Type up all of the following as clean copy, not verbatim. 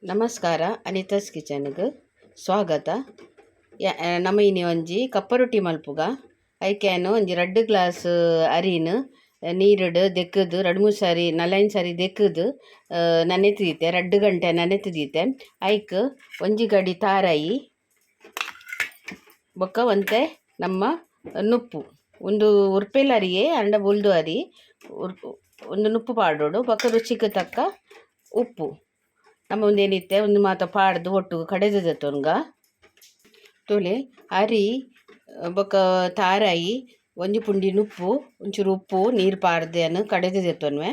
ನಮಸ್ಕಾರ. ಅನಿತಾಸ್ ಕಿಚನ್ಗೆ ಸ್ವಾಗತ. ನಮ್ಮ ಇನಿ ಒಂಜಿ ಕಪ್ಪ ರೊಟ್ಟಿ ಮಲ್ಪುಗ ಐಕ್ಯಾನು ಒಂಜಿ 2 ಗ್ಲಾಸ್ ಅರಿನ್ ನೀರುಡು ದೆಕ್ಕುದು 2-3 ಸಾರಿ 4-5 ಸಾರಿ ದೆಕ್ಕುದು ನನೆತಿದೀತೆ 2 ಗಂಟೆ ನನೆತಿದೀತೆ. ಐಕ್ ಒಂಜಿ ಗಡಿ ತಾರಾಯಿ ಬೊಕ್ಕ ಒಂತೆ ನಮ್ಮ ನುಪ್ಪು ಒಂದು ಉರ್ಪೆಲ್ ಅರಿಯೇ ಅಂಡ ಬುಲ್ದು ಅರಿ ಒಂದು ನುಪ್ಪು ಪಾಡೋಡು ಬೊಕ್ಕ ರುಚಿಗೆ ತಕ್ಕ ಉಪ್ಪು ನಮ್ಮ ಒಂದೇನಿತ್ತೆ ಒಂದು ಮಾತ ಪಾಡ್ದು ಒಟ್ಟು ಕಡೆದದೆ ತೊನ್ಗ ತೋಲೆ ಅರಿ ಬೊಕ್ಕ ತಾರಾಯಿ ಒಂಜಿ ಪುಂಡಿ ನುಪ್ಪು ಒಂಚೂರು ಉಪ್ಪು ನೀರು ಪಾಡ್ದೆ ಅನ್ನು ಕಡೆದದೆ ತೊನ್ವೆ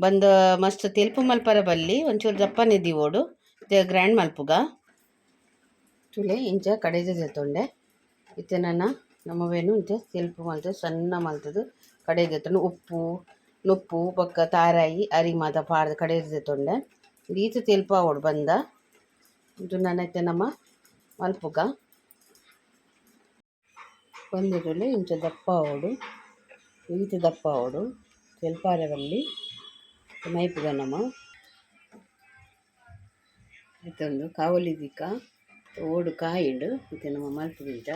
ಬಂದ ಮಸ್ತ್ ತೆಲ್ಪು ಮಲ್ಪರ ಬಲ್ಲಿ ಒಂಚೂರು ದಪ್ಪನೆ ದಿವೋಡು ಗ್ರ್ಯಾಂಡ್ ಮಲ್ಪುಗ ತುಲೆ ಇಂಚ ಕಡೆದದೆ ತೊಂಡೆ ಇತ್ತೆ ನಮ್ಮವೇನು ಇಂಚ ತೆಲ್ಪು ಮಲ್ತದು ಸಣ್ಣ ಮಲ್ತದು ಕಡೆದೆತ್ತೊಂಡು ಉಪ್ಪು ನುಪ್ಪು ಬೊಕ್ಕ ತಾರಾಯಿ ಅರಿ ಮಾತ ಪಾಡ್ದು ಕಡೆದದೆ ತೊಂಡೆ ರೀತಿ ತೆಲ್ಪ ಅವಡು ಬಂದ ಇದು ನನ್ನೈತೆ ನಮ್ಮ ಮಲ್ಪುಗ ಬಂದಿರಲಿ ಇಂಚ ದಪ್ಪ ಅವಡು ರೀತಿ ದಪ್ಪ ಅವಡು ತೆಲ್ಪಾರೆ ಬಲ್ಲಿ ಮೈಪುಗ ನಮ್ಮ ಇದೊಂದು ಕಾವಲಿದಿಕ ಓಡು ಕಾಯಿಡು ಇದು ನಮ್ಮ ಮಲ್ಪುಗಿಂಚ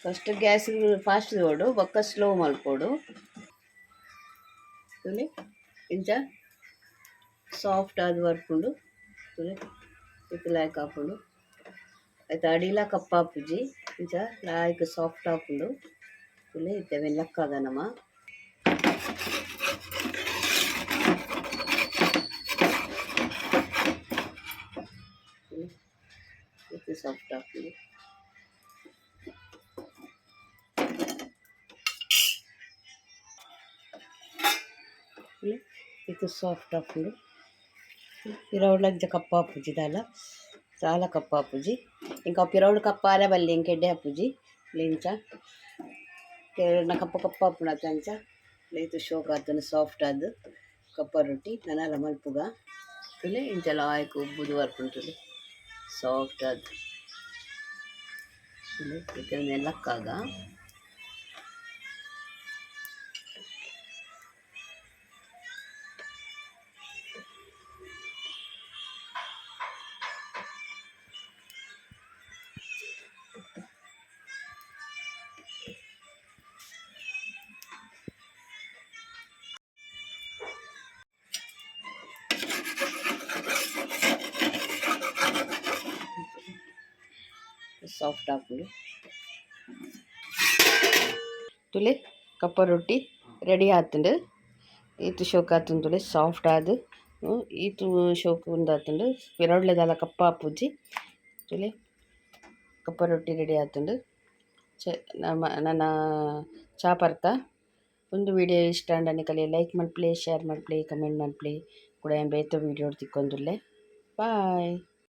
ಫಸ್ಟ್ ಗ್ಯಾಸ್ ಫಾಸ್ಟ್ ಓಡು ಬೊಕ್ಕ ಸ್ಲೋ ಮಲ್ಪೋಡು ತುಲೆ ಇಂಚ ಸಾಫ್ಟ್ ಆದ ಬರ್ಪುಂಡು ತುಲೆ ಇತ್ತು ಲಾಯ್ಕ್ ಹಾಪುಂಡು ಆಯ್ತು ಅಡಿಲ ಕಪ್ಪ ಹಾಪುಜಿ ಇಂಚ ಲಾಯ್ಕ್ ಸಾಫ್ಟ್ ಹಾಪುಂಡು ತುಲೆ ಇತ್ತೆ ಮೆಲ್ಲಕ್ಕಾಗ ನಮ್ಮ ಇತ್ತು ಸಾಫ್ಟ್ ಹಾಪುಂಡು ಇದು ಸಾಫ್ಟ್ ಹಾಪುಂಡು ಪಿರವುಡ್ಲ ಇಂಚ ಕಪ್ಪ ಹಾಪುಜಿ ದಾಲ ಚಾಲ ಕಪ್ಪ ಹಾಪುಜಿ ಇಂಕ ಪಿರವುಡು ಕಪ್ಪ ಆರೆ ಬಲ್ಲಿ ಇಂಕ ಎಡ್ಡೆ ಹಾಪುಜಿ ಇಂಚ ಕಪ್ಪ ಕಪ್ಪ ಹಾಪುಂಡು ಅತ್ತ ಅಂಚ ಇದು ಶೋಕ್ ಆತನು ಸಾಫ್ಟ್ ಆದ್ ಕಪ್ಪ ರೊಟ್ಟಿ ನನಲ ಮಲ್ಪುಗ ತುಲೆ ಇಂಚ ಲಾಯ್ಕ್ ಉಬ್ಬುದು ಬರ್ಪುಂಡು ತುಲೆ ಸಾಫ್ಟ್ ಆದ್ ತುಲೆ ಇದು ಮೆಲ್ಲಕ್ಕಾಗ ಸಾಫ್ಟ್ ಹಾಪುಂಡು ತುಲೆ ಕಪ್ಪ ರೊಟ್ಟಿ ರೆಡಿ ಆತುಂಡು ಈತು ಶೋಕ್ ಆತುಂಡು ತುಲೆ ಸಾಫ್ಟ್ ಆದ್ ಈತು ಶೋಕ್ ಉಂದಾತುಂಡು ಪಿರವುಡ್ಲದಾಲ ಕಪ್ಪ ಹಾಪುಜಿ ತುಲೆ ಕಪ್ಪ ರೊಟ್ಟಿ ರೆಡಿ ಆತುಂಡು ನನ್ನ ಚಾಪರ್ತ ಒಂದು ವಿಡಿಯೋ ಇಷ್ಟ ಅಂಡನೆ ಕಲೆ ಲೈಕ್ ಮಲ್ಪ್ಲೆ ಶೇರ್ ಮಲ್ಪ್ಲೆ ಕಮೆಂಟ್ ಮಲ್ಪ್ಲೆ ಕೂಡ ಬೇತ ವಿಡಿಯೋ ತಿಕ್ಕೊಂದುಲ್ಲೆ ಬಾಯ್.